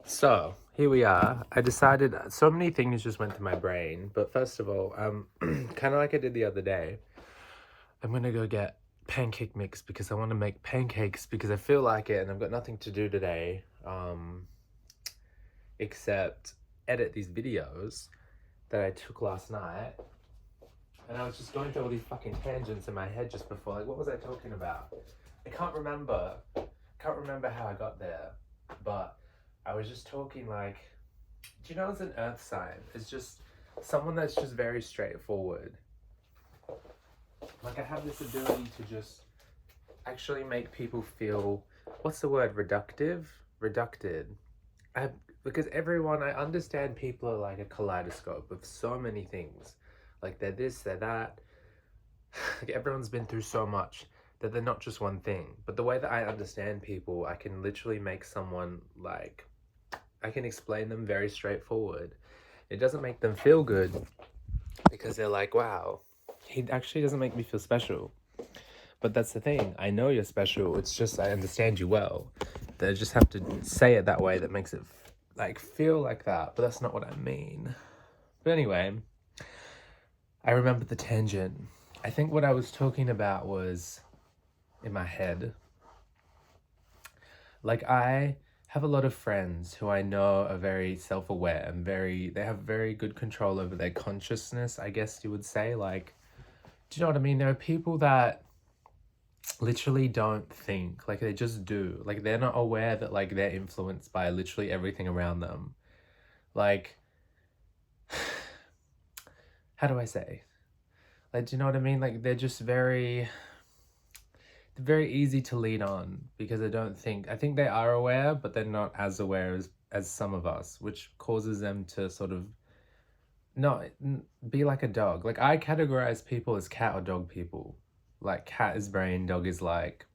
So here we are. I decided so many things just went to my brain, but first of all, kind of like I did the other day, I'm gonna go get pancake mix because I want to make pancakes because I feel like it, and I've got nothing to do today, except edit these videos that I took last night. And I was just going through all these fucking tangents in my head just before. Like, what was I talking about? I can't remember. Can't remember how I got there, but I was just talking like, do you know it's an earth sign? It's just someone that's just very straightforward. Like I have this ability to just actually make people feel, what's the word, reductive? Reducted. I, because everyone, I understand people are like a kaleidoscope of so many things. Like they're this, they're that. Like everyone's been through so much that they're not just one thing. But the way that I understand people, I can literally make someone like, I can explain them very straightforward. It doesn't make them feel good because they're like, wow, he actually doesn't make me feel special. But that's the thing. I know you're special. It's just I understand you well. They just have to say it that way that makes it like feel like that. But that's not what I mean. But anyway, I remember the tangent. I think what I was talking about was in my head. Like I have a lot of friends who I know are very self-aware and they have very good control over their consciousness, I guess you would say. Like, do you know what I mean? There are people that literally don't think, like they just do. Like they're not aware that like they're influenced by literally everything around them. Like, how do I say? Like, do you know what I mean? Like they're just very easy to lead on because I think they are aware, but they're not as aware as some of us, which causes them to sort of not be like a dog. Like I categorize people as cat or dog people. Like cat is brain, dog is like,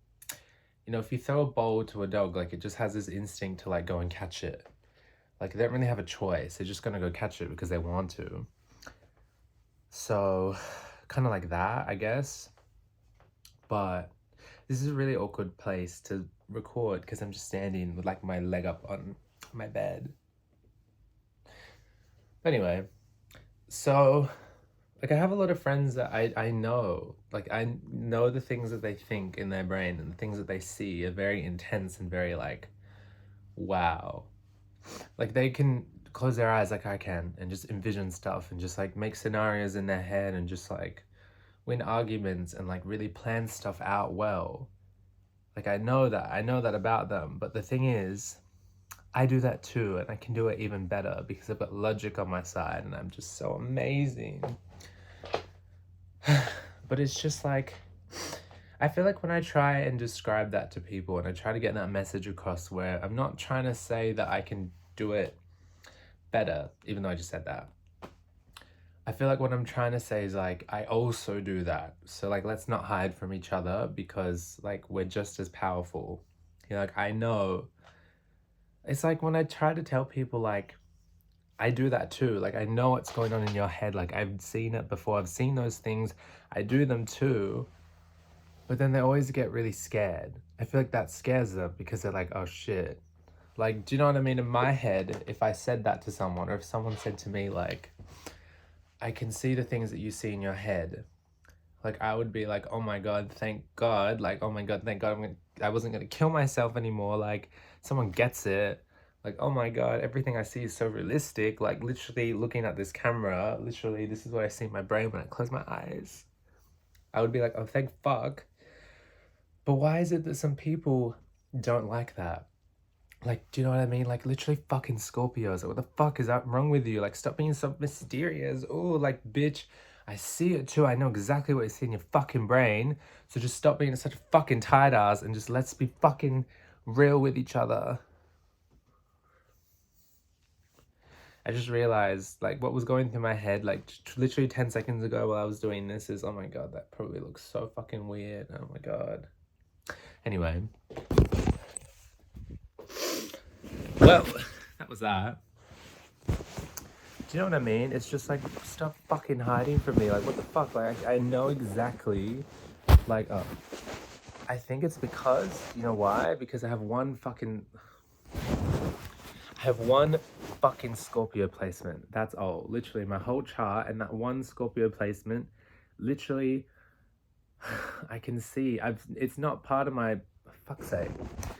if you throw a bowl to a dog, like it just has this instinct to like go and catch it. Like they don't really have a choice. They're just gonna go catch it because they want to. So kind of like that, I guess. But this is a really awkward place to record because I'm just standing with like my leg up on my bed. Anyway, so like I have a lot of friends that I know, like I know the things that they think in their brain and the things that they see are very intense and very like, wow. Like they can close their eyes like I can and just envision stuff and just like make scenarios in their head and just like win arguments and like really plan stuff out well. Like I know that about them. But the thing is, I do that too, and I can do it even better because I've got logic on my side and I'm just so amazing. But it's just like, I feel like when I try and describe that to people and I try to get that message across where I'm not trying to say that I can do it better, even though I just said that. I feel like what I'm trying to say is like, I also do that. So like, let's not hide from each other because like, we're just as powerful. Like I know, it's like when I try to tell people like, I do that too. Like I know what's going on in your head. Like I've seen it before. I've seen those things. I do them too. But then they always get really scared. I feel like that scares them because they're like, oh shit. Like, do you know what I mean? In my head, if I said that to someone or if someone said to me like, I can see the things that you see in your head. Like I would be like, oh my god, thank God. Like, oh my god, thank God I wasn't gonna kill myself anymore. Like someone gets it. Like, oh my god, everything I see is so realistic. Like literally looking at this camera, literally this is what I see in my brain when I close my eyes. I would be like, oh thank fuck. But why is it that some people don't like that? Like, do you know what I mean? Like, literally fucking Scorpios. Like, what the fuck is that wrong with you? Like, stop being so mysterious. Oh, like, bitch, I see it too. I know exactly what you see in your fucking brain. So just stop being such a fucking tight ass and just let's be fucking real with each other. I just realized, like, what was going through my head, like, literally 10 seconds ago while I was doing this is, oh my god, that probably looks so fucking weird. Oh my god. Anyway. Well, that was that. Do you know what I mean? It's just like, stop fucking hiding from me. Like, what the fuck? Like, I know exactly. Like, oh. I think it's because, you know why? Because I have have one fucking Scorpio placement. That's all. Literally, my whole chart and that one Scorpio placement, literally, I can see. It's not part of my, fuck's sake.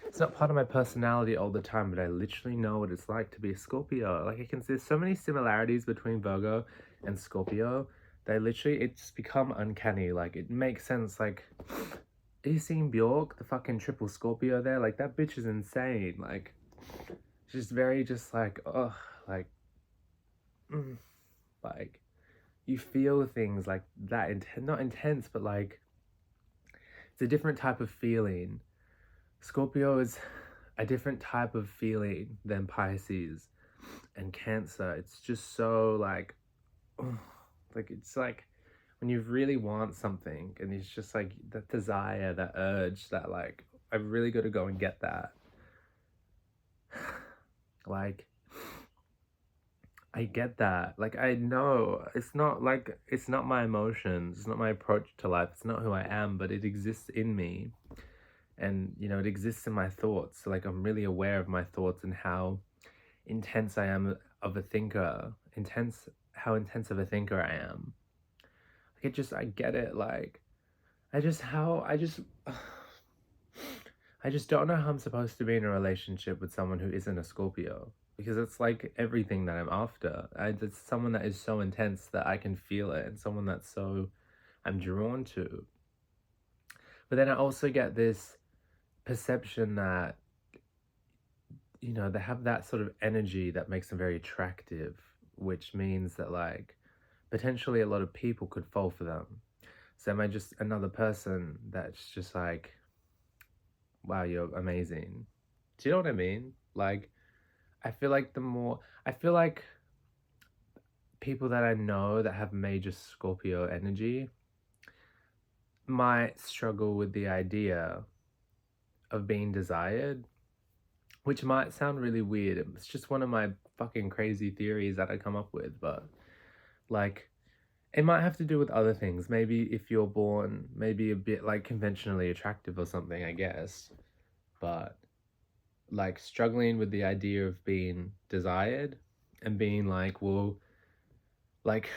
It's not part of my personality all the time, but I literally know what it's like to be a Scorpio. Like, I can see so many similarities between Virgo and Scorpio. They literally, it's become uncanny. Like, it makes sense. Like, are you seeing Bjork, the fucking triple Scorpio there? Like, that bitch is insane. Like, she's very just like, ugh, like, like, you feel things like that, not intense, but like, it's a different type of feeling. Scorpio is a different type of feeling than Pisces and Cancer. It's just so like, like, it's like when you really want something and it's just like that desire, that urge, that like, I've really got to go and get that. Like, I get that. Like, I know it's not like, it's not my emotions, it's not my approach to life, it's not who I am, but it exists in me. And, you know, it exists in my thoughts. So, like, I'm really aware of my thoughts and how intense I am of a thinker. How intense of a thinker I am. Like, I get it. Like, I just don't know how I'm supposed to be in a relationship with someone who isn't a Scorpio. Because it's like everything that I'm after. It's someone that is so intense that I can feel it. And someone that's so, I'm drawn to. But then I also get this perception that, you know, they have that sort of energy that makes them very attractive, which means that like potentially a lot of people could fall for them. So am I just another person that's just like, wow, you're amazing? Do you know what I mean? Like, I feel like people that I know that have major Scorpio energy might struggle with the idea of being desired, which might sound really weird. It's just one of my fucking crazy theories that I come up with, but like, it might have to do with other things. Maybe if you're born maybe a bit like conventionally attractive or something, I guess. But like struggling with the idea of being desired and being like, well, like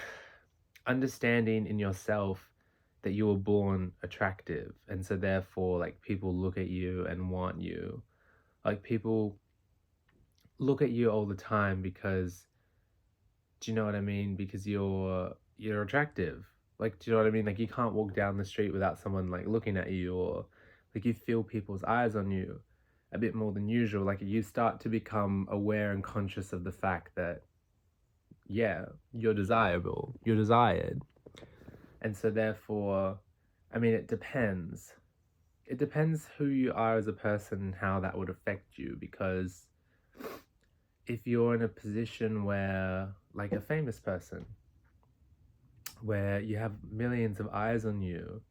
understanding in yourself that you were born attractive, and so therefore like people look at you and want you. Like, people look at you all the time because, do you know what I mean? Because you're attractive. Like, do you know what I mean? Like, you can't walk down the street without someone like looking at you, or like you feel people's eyes on you a bit more than usual. Like, you start to become aware and conscious of the fact that, yeah, you're desirable, you're desired. And so therefore, I mean, it depends. It depends who you are as a person and how that would affect you, because if you're in a position where, like a famous person, where you have millions of eyes on you,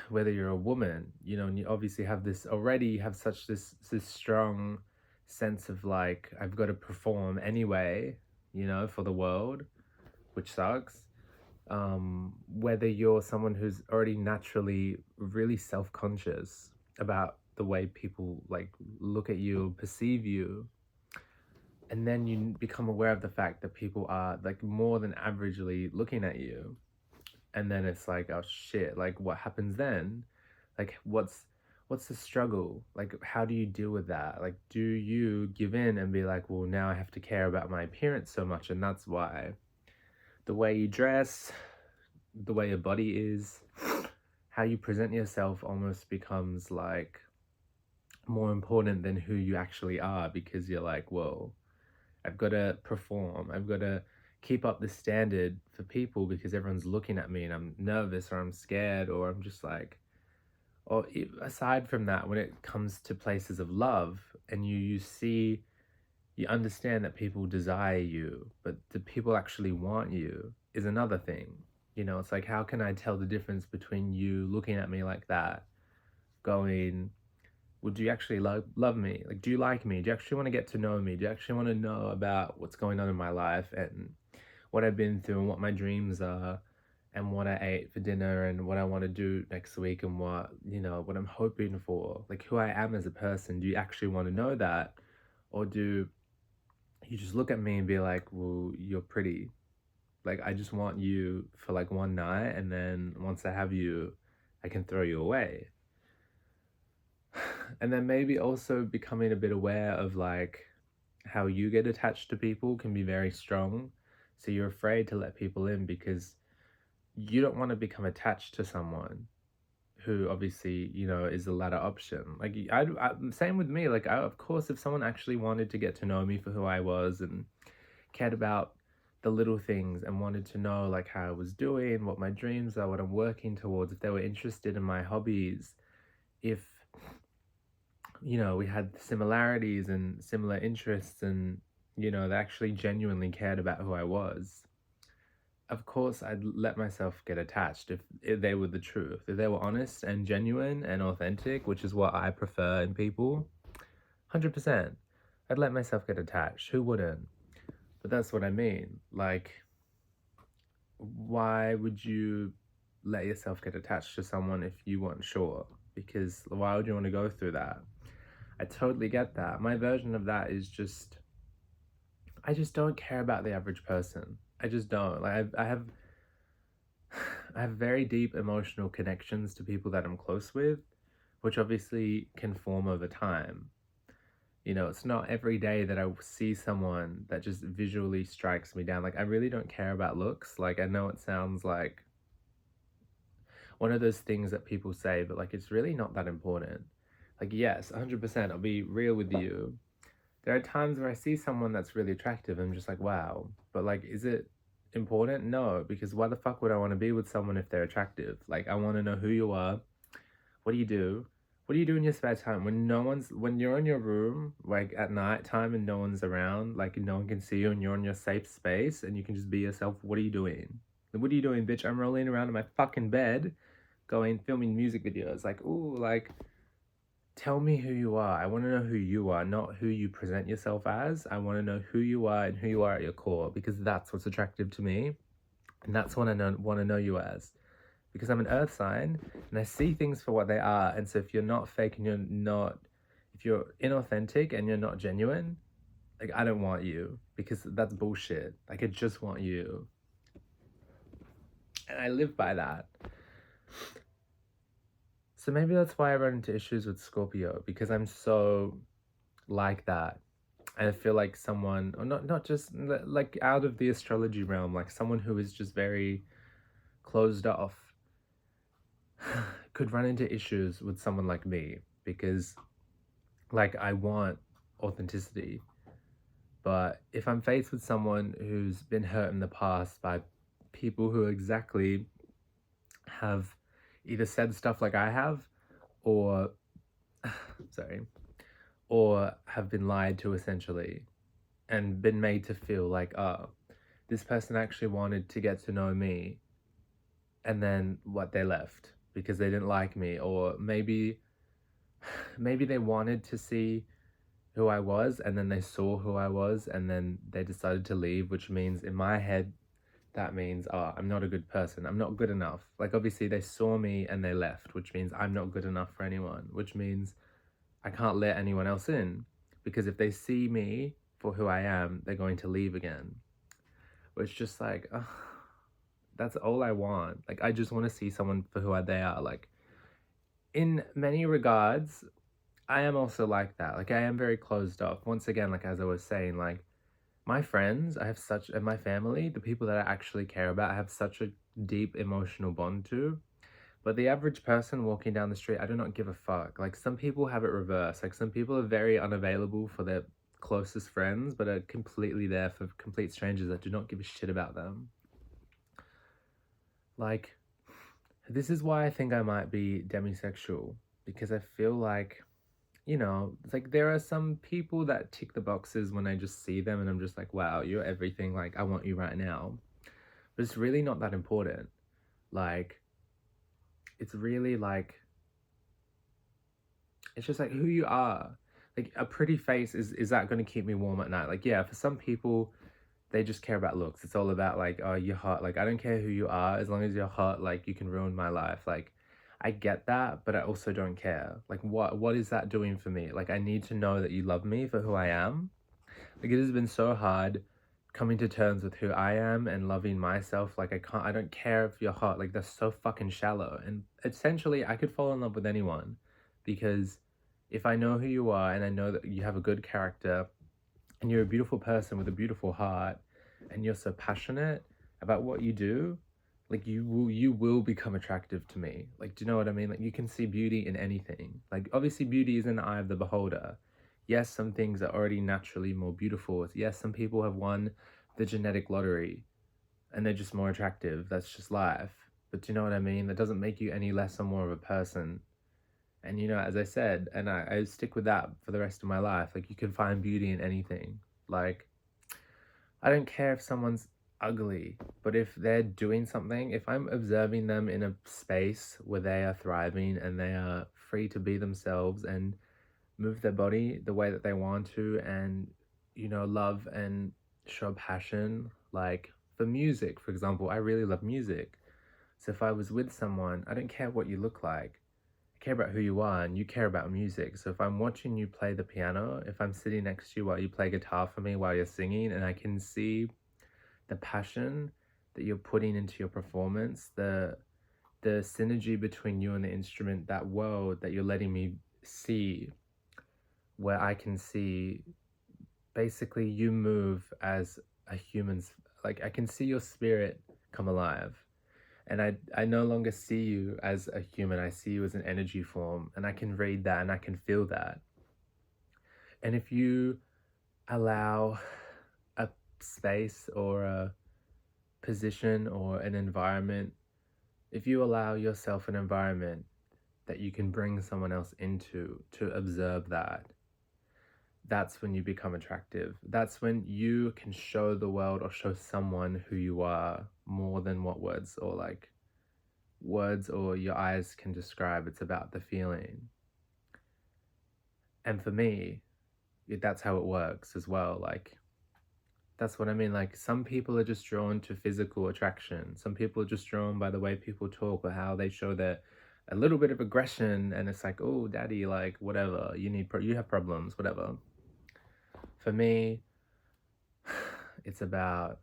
whether you're a woman, you know, and you obviously have this already, you have such this strong sense of like, I've got to perform anyway, you know, for the world, which sucks. Whether you're someone who's already naturally really self-conscious about the way people like look at you, perceive you, and then you become aware of the fact that people are like more than averagely looking at you, and then it's like, oh shit, like what happens then? Like, what's the struggle? Like, how do you deal with that? Like, do you give in and be like, well, now I have to care about my appearance so much, and that's why the way you dress, the way your body is, how you present yourself almost becomes like more important than who you actually are, because you're like, whoa, I've got to perform, I've got to keep up the standard for people because everyone's looking at me and I'm nervous or I'm scared, or I'm just like, or aside from that, when it comes to places of love and you understand that people desire you, but do people actually want you is another thing. You know, it's like, how can I tell the difference between you looking at me like that, going, well, do you actually love me? Like, do you like me? Do you actually want to get to know me? Do you actually want to know about what's going on in my life and what I've been through and what my dreams are and what I ate for dinner and what I want to do next week and what, you know, what I'm hoping for, like who I am as a person? Do you actually want to know that? Or do you just look at me and be like, well, you're pretty. Like, I just want you for like one night, and then once I have you, I can throw you away. And then maybe also becoming a bit aware of like how you get attached to people can be very strong. So you're afraid to let people in because you don't want to become attached to someone who obviously, you know, is the latter option. Like, same with me. Like, of course, if someone actually wanted to get to know me for who I was and cared about the little things and wanted to know like how I was doing, what my dreams are, what I'm working towards, if they were interested in my hobbies, if, you know, we had similarities and similar interests and, you know, they actually genuinely cared about who I was, of course I'd let myself get attached if they were the truth. If they were honest and genuine and authentic, which is what I prefer in people, 100%. I'd let myself get attached. Who wouldn't? But that's what I mean. Like, why would you let yourself get attached to someone if you weren't sure? Because why would you want to go through that? I totally get that. My version of that is just, I just don't care about the average person. I just don't. Like, I have very deep emotional connections to people that I'm close with, which obviously can form over time. You know, it's not every day that I see someone that just visually strikes me down. Like, I really don't care about looks. Like, I know it sounds like one of those things that people say, but like, it's really not that important. Like, yes, 100%, I'll be real with you. There are times where I see someone that's really attractive and I'm just like, wow. But like, is it important? No, because why the fuck would I want to be with someone if they're attractive? Like, I want to know who you are. What do you do? What do you do in your spare time when you're in your room, like at night time and no one's around, like no one can see you and you're in your safe space and you can just be yourself? What are you doing? What are you doing, bitch? I'm rolling around in my fucking bed, going filming music videos. Like, ooh, like, tell me who you are. I want to know who you are, not who you present yourself as. I want to know who you are and who you are at your core, because that's what's attractive to me. And that's what I want to know you as. Because I'm an earth sign and I see things for what they are. And so if you're not fake and if you're inauthentic and you're not genuine, like, I don't want you, because that's bullshit. Like, I just want you. And I live by that. So maybe that's why I run into issues with Scorpio, because I'm so like that. And I feel like someone, or not just like out of the astrology realm, like someone who is just very closed off could run into issues with someone like me, because like, I want authenticity. But if I'm faced with someone who's been hurt in the past by people who exactly have either said stuff like I have, or sorry, or have been lied to essentially, and been made to feel like, oh, this person actually wanted to get to know me, and then what, they left because they didn't like me, or maybe they wanted to see who I was and then they saw who I was and then they decided to leave, which means in my head that means, oh, I'm not a good person, I'm not good enough. Like, obviously they saw me and they left, which means I'm not good enough for anyone, which means I can't let anyone else in, because if they see me for who I am, they're going to leave again. Which just like, that's all I want. Like, I just want to see someone for who they are. Like, in many regards, I am also like that. Like, I am very closed off. Once again, like, as I was saying, like, my friends, and my family, the people that I actually care about, I have such a deep emotional bond to. But the average person walking down the street, I do not give a fuck. Like, some people have it reversed. Like, some people are very unavailable for their closest friends, but are completely there for complete strangers that do not give a shit about them. Like, this is why I think I might be demisexual, because I feel like, you know, it's like there are some people that tick the boxes when I just see them and I'm just like, wow, you're everything. Like, I want you right now. But it's really not that important. Like, it's really like, it's just like who you are. Like, a pretty face, is that going to keep me warm at night? Like, yeah, for some people, they just care about looks. It's all about like, oh, you're hot. Like, I don't care who you are, as long as you're hot, like, you can ruin my life. Like, I get that, but I also don't care. Like, what is that doing for me? Like, I need to know that you love me for who I am. Like, it has been so hard coming to terms with who I am and loving myself. Like, I don't care if you're hot. Like, that's so fucking shallow. And essentially, I could fall in love with anyone because if I know who you are and I know that you have a good character and you're a beautiful person with a beautiful heart and you're so passionate about what you do, like you will become attractive to me. Like, do you know what I mean? Like, you can see beauty in anything. Like, obviously beauty is in the eye of the beholder. Yes, some things are already naturally more beautiful. Yes, some people have won the genetic lottery and they're just more attractive. That's just life. But do you know what I mean? That doesn't make you any less or more of a person. And as I said, and I stick with that for the rest of my life, like, you can find beauty in anything. Like, I don't care if someone's ugly, but if they're doing something, if I'm observing them in a space where they are thriving and they are free to be themselves and move their body the way that they want to, and love and show passion, like for music, for example, I really love music. So if I was with someone, I don't care what you look like. I care about who you are, and you care about music. So if I'm watching you play the piano, if I'm sitting next to you while you play guitar for me while you're singing, and I can see the passion that you're putting into your performance, the synergy between you and the instrument, that world that you're letting me see, where I can see basically you move as a human's, like, I can see your spirit come alive. And I no longer see you as a human. I see you as an energy form, and I can read that and I can feel that. And if you allow a space or a position or an environment, if you allow yourself an environment that you can bring someone else into to observe that, that's when you become attractive. That's when you can show the world or show someone who you are more than what words or your eyes can describe. It's about the feeling. And for me, that's how it works as well. Like, that's what I mean. Like, some people are just drawn to physical attraction. Some people are just drawn by the way people talk or how they show their a little bit of aggression, and it's like, oh, daddy, like, whatever, you have problems, whatever. For me, it's about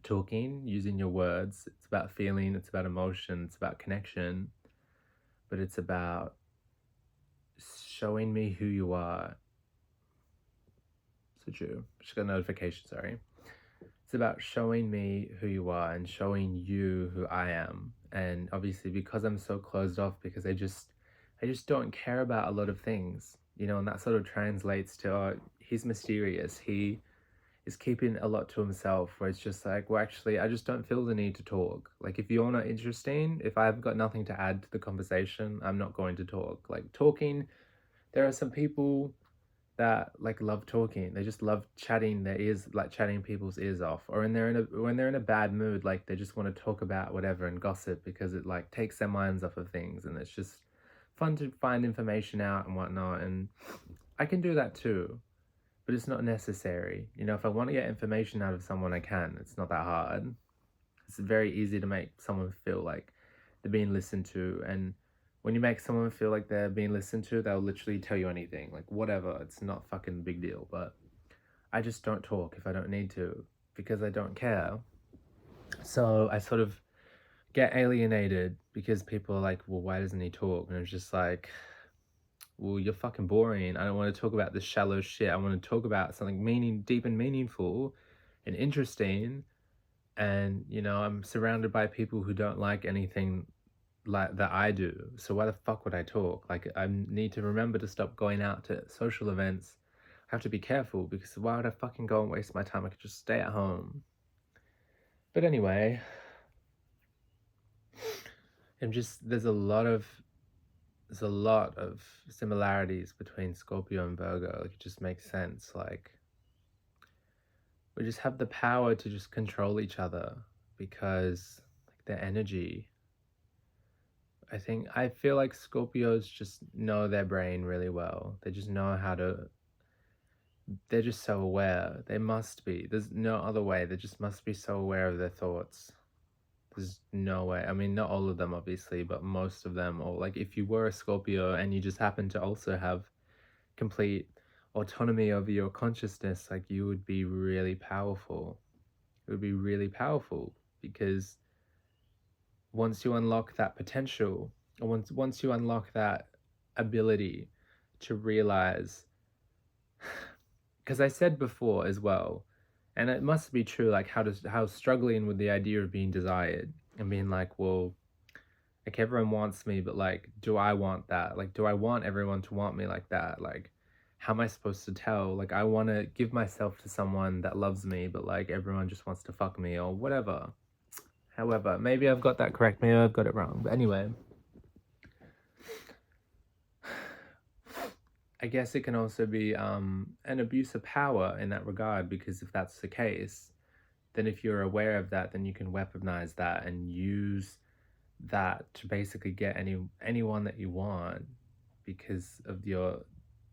talking, using your words. It's about feeling, it's about emotion, it's about connection, but it's about showing me who you are. So true. Just got a notification, sorry. It's about showing me who you are and showing you who I am. And obviously, because I'm so closed off, because I just don't care about a lot of things, and that sort of translates to, oh, he's mysterious, he is keeping a lot to himself, where it's just like, well, actually, I just don't feel the need to talk. Like, if you're not interesting, if I've got nothing to add to the conversation, I'm not going to talk. Like, talking, there are some people that like love talking. They just love chatting their ears, like chatting people's ears off. Or when they're in a bad mood, like they just want to talk about whatever and gossip because it like takes their minds off of things, and it's just fun to find information out and whatnot. And I can do that too, but it's not necessary. If I want to get information out of someone, I can. It's not that hard. It's very easy to make someone feel like they're being listened to, and when you make someone feel like they're being listened to, they'll literally tell you anything, like whatever. It's not fucking big deal. But I just don't talk if I don't need to, because I don't care. So I sort of get alienated because people are like, well, why doesn't he talk? And it's just like, well, you're fucking boring. I don't want to talk about this shallow shit. I want to talk about something deep and meaningful and interesting. And I'm surrounded by people who don't like anything like that I do. So why the fuck would I talk? Like, I need to remember to stop going out to social events. I have to be careful, because why would I fucking go and waste my time? I could just stay at home. But anyway, there's a lot of similarities between Scorpio and Virgo. Like, it just makes sense. Like, we just have the power to just control each other, because like their energy. I feel like Scorpios just know their brain really well. They just know they're just so aware. They must be. There's no other way. They just must be so aware of their thoughts. There's no way. I mean, not all of them, obviously, but most of them. Or like, if you were a Scorpio and you just happen to also have complete autonomy over your consciousness, like, you would be really powerful. It would be really powerful because once you unlock that potential, or once you unlock that ability to realize, because I said before as well, and it must be true, like how struggling with the idea of being desired and being like, well, like everyone wants me, but like, do I want that? Like, do I want everyone to want me like that? Like, how am I supposed to tell? Like, I want to give myself to someone that loves me, but like everyone just wants to fuck me or whatever. However, maybe I've got that correct, maybe I've got it wrong. But anyway, I guess it can also be an abuse of power in that regard, because if that's the case, then if you're aware of that, then you can weaponize that and use that to basically get anyone that you want because of your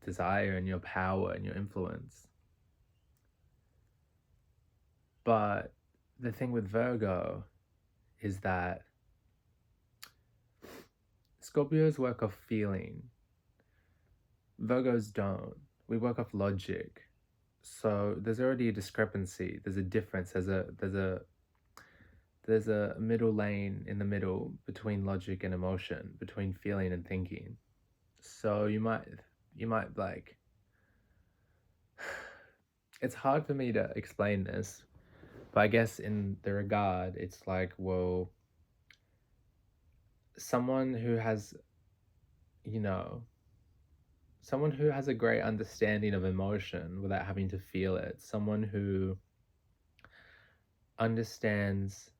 desire and your power and your influence. But the thing with Virgo is that Scorpios work off feeling. Virgos don't. We work off logic. So there's already a discrepancy. There's a difference. There's a middle lane in the middle between logic and emotion, between feeling and thinking. So you might like, it's hard for me to explain this, but I guess in the regard, it's like, well, someone who has, you know, someone who has a great understanding of emotion without having to feel it, someone who understands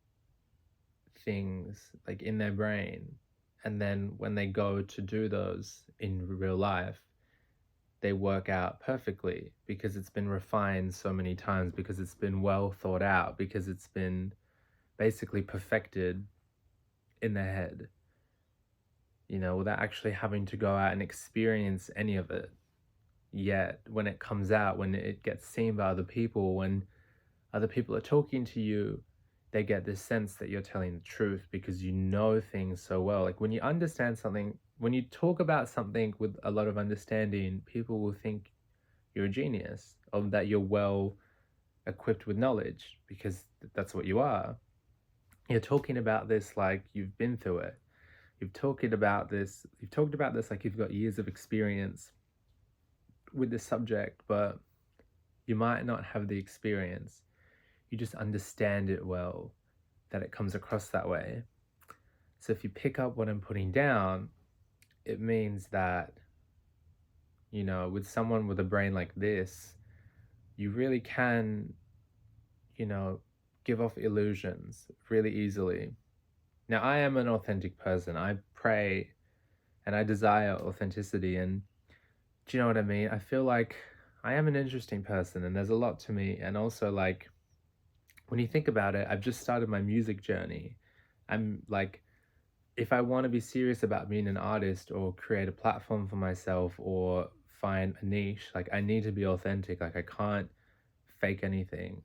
things like in their brain, and then when they go to do those in real life, they work out perfectly because it's been refined so many times, because it's been well thought out, because it's been basically perfected in their head, you know, without actually having to go out and experience any of it. Yet when it comes out, when it gets seen by other people, when other people are talking to you, they get this sense that you're telling the truth because you know things so well. Like when you understand something, when you talk about something with a lot of understanding, people will think you're a genius, or that you're well equipped with knowledge, because that's what you are. You're talking about this like you've been through it. You've talked about this like you've got years of experience with this subject, but you might not have the experience. You just understand it well, that it comes across that way. So if you pick up what I'm putting down, it means that, you know, with someone with a brain like this, you really can, you know, give off illusions really easily. Now, I am an authentic person. I pray and I desire authenticity. And do you know what I mean? I feel like I am an interesting person and there's a lot to me. And also, like, when you think about it, I've just started my music journey. I'm like, if I want to be serious about being an artist or create a platform for myself or find a niche, like, I need to be authentic. Like, I can't fake anything.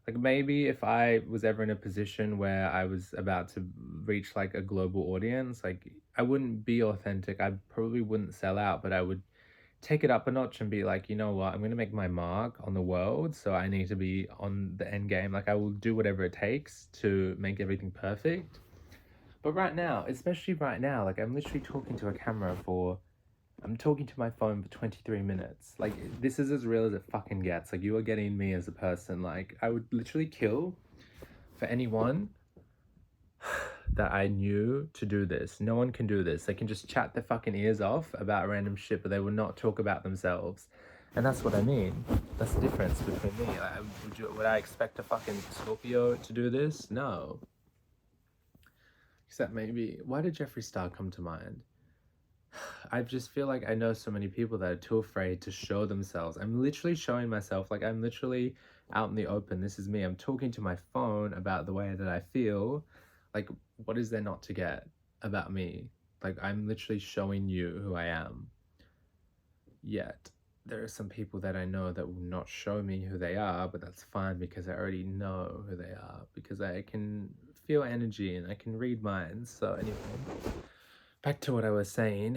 Like, maybe if I was ever in a position where I was about to reach like a global audience, like, I wouldn't be authentic. I probably wouldn't sell out, but I would take it up a notch and be like, you know what, I'm going to make my mark on the world, so I need to be on the end game. Like, I will do whatever it takes to make everything perfect. But right now, especially right now, like, I'm literally talking to a camera for, I'm talking to my phone for 23 minutes. Like, this is as real as it fucking gets. Like, you are getting me as a person. Like, I would literally kill for anyone that I knew to do this. No one can do this. They can just chat their fucking ears off about random shit, but they will not talk about themselves. And that's what I mean. That's the difference between me. Like, would I expect a fucking Scorpio to do this? No. Except maybe, why did Jeffree Star come to mind? I just feel like I know so many people that are too afraid to show themselves. I'm literally showing myself, like, I'm literally out in the open. This is me. I'm talking to my phone about the way that I feel. Like, what is there not to get about me? Like, I'm literally showing you who I am. Yet, there are some people that I know that will not show me who they are, but that's fine because I already know who they are, because I can feel energy and I can read minds. So anyway, back to what I was saying.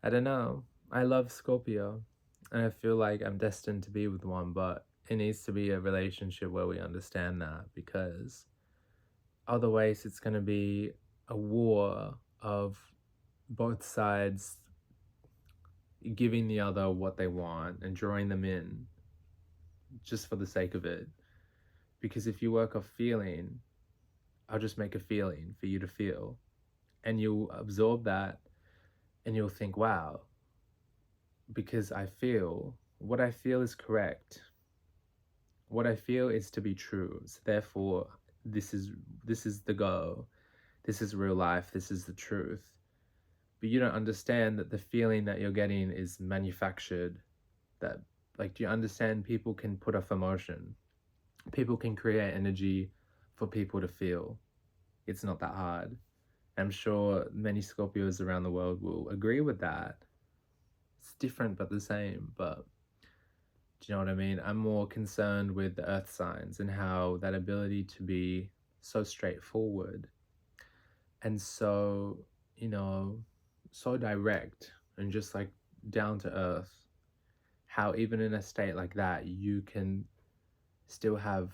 I don't know. I love Scorpio and I feel like I'm destined to be with one, but it needs to be a relationship where we understand that, because otherwise it's going to be a war of both sides giving the other what they want and drawing them in just for the sake of it. Because if you work off feeling, I'll just make a feeling for you to feel, and you'll absorb that and you'll think, wow, because I feel what I feel is correct. What I feel is to be true. So therefore, this is the go. This is real life. This is the truth. But you don't understand that the feeling that you're getting is manufactured. That, like, do you understand people can put off emotion? People can create energy for people to feel. It's not that hard. I'm sure many Scorpios around the world will agree with that. It's different but the same, but do you know what I mean? I'm more concerned with the earth signs and how that ability to be so straightforward and so, so direct and just like down to earth, how even in a state like that, you can still have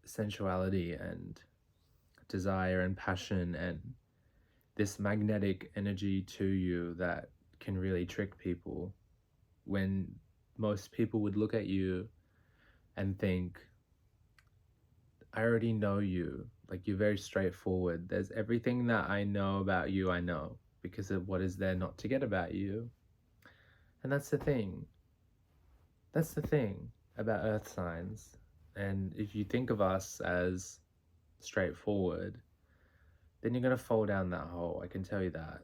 sensuality and desire and passion and this magnetic energy to you that can really trick people, when most people would look at you and think, I already know you. Like, you're very straightforward. There's everything that I know about you, I know, because of what is there not to get about you. And that's the thing. That's the thing about earth signs. And if you think of us as straightforward, then you're going to fall down that hole. I can tell you that.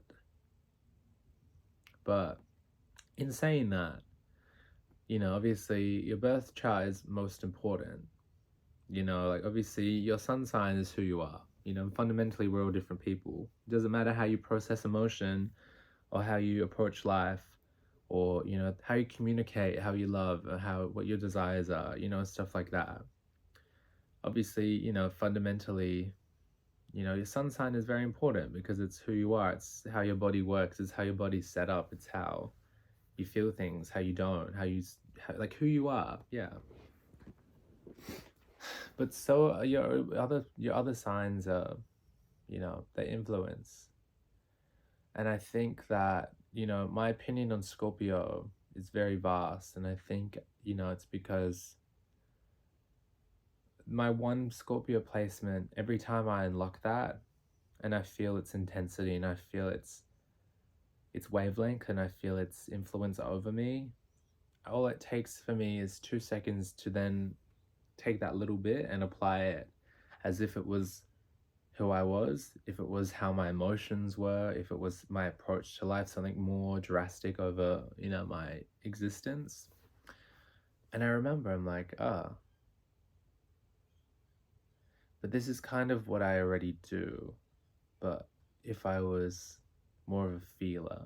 But in saying that, obviously your birth chart is most important. Like, obviously your sun sign is who you are. Fundamentally we're all different people. It doesn't matter how you process emotion or how you approach life, or how you communicate, how you love, or what your desires are, stuff like that. Obviously, fundamentally, your sun sign is very important because it's who you are. It's how your body works. It's how your body's set up. It's how you feel things, how you don't, like who you are. Yeah. But so your other signs are, they influence. And I think that, my opinion on Scorpio is very vast. And I think, it's because my one Scorpio placement, every time I unlock that and I feel its intensity and I feel its wavelength and I feel its influence over me, all it takes for me is 2 seconds to then take that little bit and apply it as if it was who I was, if it was how my emotions were, if it was my approach to life, something more drastic over, my existence. And I remember I'm like, but this is kind of what I already do, but if I was more of a feeler.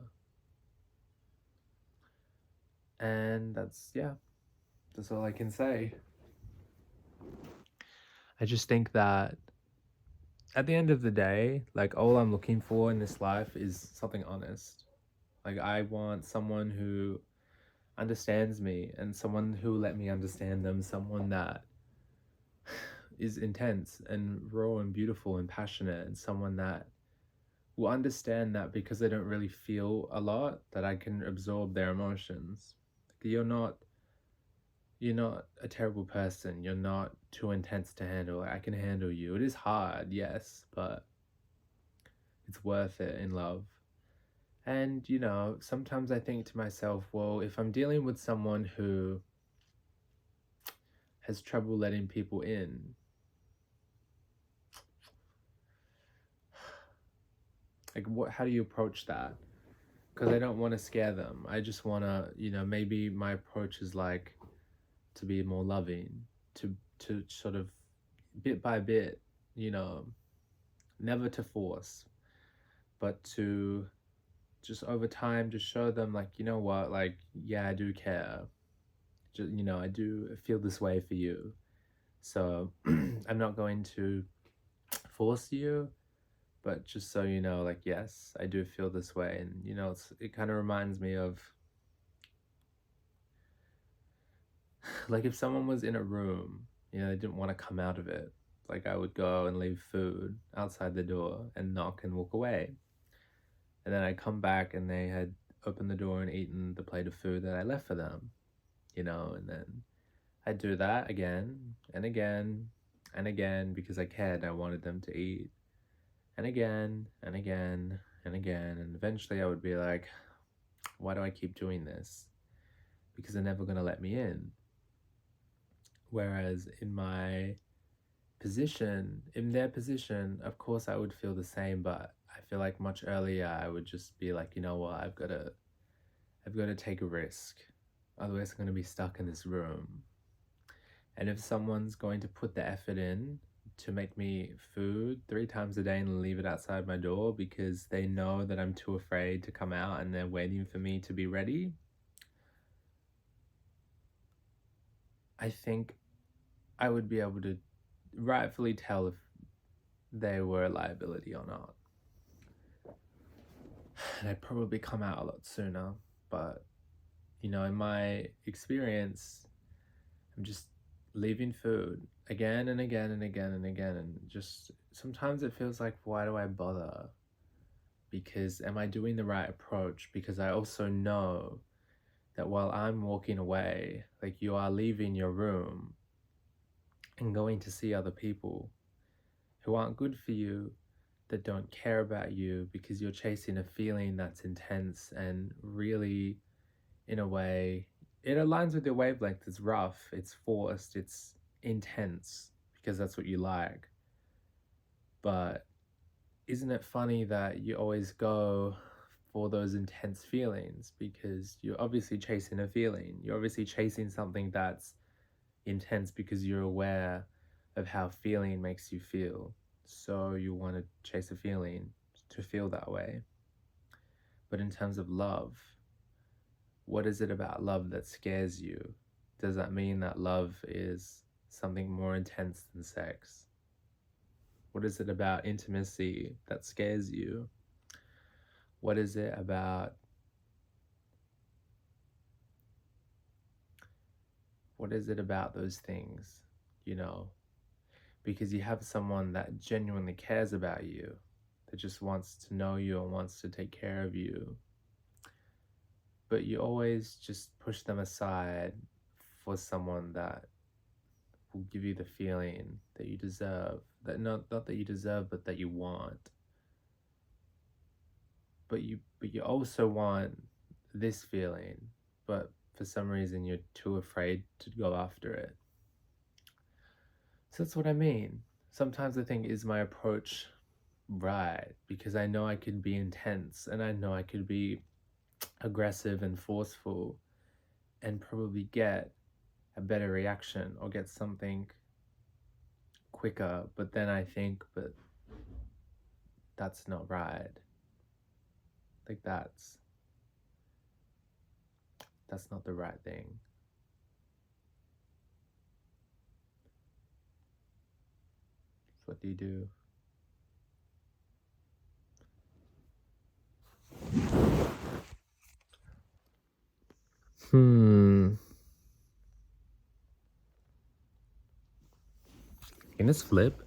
And that's all I can say. I just think that at the end of the day, like, all I'm looking for in this life is something honest. Like, I want someone who understands me and someone who will let me understand them, someone that is intense and raw and beautiful and passionate, and someone that will understand that because they don't really feel a lot, that I can absorb their emotions. You're not a terrible person. You're not too intense to handle. I can handle you. It is hard, yes, but it's worth it in love. And, sometimes I think to myself, well, if I'm dealing with someone who has trouble letting people in, like, how do you approach that? Because I don't want to scare them. I just want to, maybe my approach is like to be more loving, to sort of bit by bit, never to force, but to just over time just show them, like, you know what, like, yeah, I do care. Just, I do feel this way for you. So I'm not going to force you, but just so you know, like, yes, I do feel this way. And, you know, it kind of reminds me of, like, if someone was in a room, you know, they didn't want to come out of it. Like, I would go and leave food outside the door and knock and walk away. And then I come back and they had opened the door and eaten the plate of food that I left for them, you know, and then I'd do that again and again and again because I cared. I wanted them to eat. And again and again and again. And eventually I would be like, why do I keep doing this? Because they're never going to let me in. Whereas in their position, of course I would feel the same, but I feel like much earlier I would just be like, you know what, I've got to take a risk. Otherwise I'm going to be stuck in this room. And if someone's going to put the effort in to make me food 3 times a day and leave it outside my door because they know that I'm too afraid to come out and they're waiting for me to be ready, I think I would be able to rightfully tell if they were a liability or not. And I'd probably come out a lot sooner, but, you know, in my experience, I'm just leaving food again and again and again and again, and just sometimes it feels like, why do I bother? Because am I doing the right approach? Because I also know that while I'm walking away, like, you are leaving your room and going to see other people who aren't good for you, that don't care about you, because you're chasing a feeling that's intense and really, in a way, it aligns with your wavelength. It's rough, it's forced, it's intense, because that's what you like. But isn't it funny that you always go for those intense feelings? Because you're obviously chasing a feeling. You're obviously chasing something that's intense because you're aware of how feeling makes you feel. So you want to chase a feeling to feel that way. But in terms of love, what is it about love that scares you? Does that mean that love is something more intense than sex? What is it about intimacy that scares you? What is it about those things, you know? Because you have someone that genuinely cares about you, that just wants to know you and wants to take care of you. But you always just push them aside for someone that will give you the feeling that you deserve. That not that you deserve, but that you want. But you also want this feeling, but for some reason you're too afraid to go after it. So that's what I mean. Sometimes I think, is my approach right? Because I know I could be intense and I know I could be aggressive and forceful and probably get a better reaction or get something quicker. But then I think, but that's not right. Like, that's not the right thing. So what do you do? Can this flip?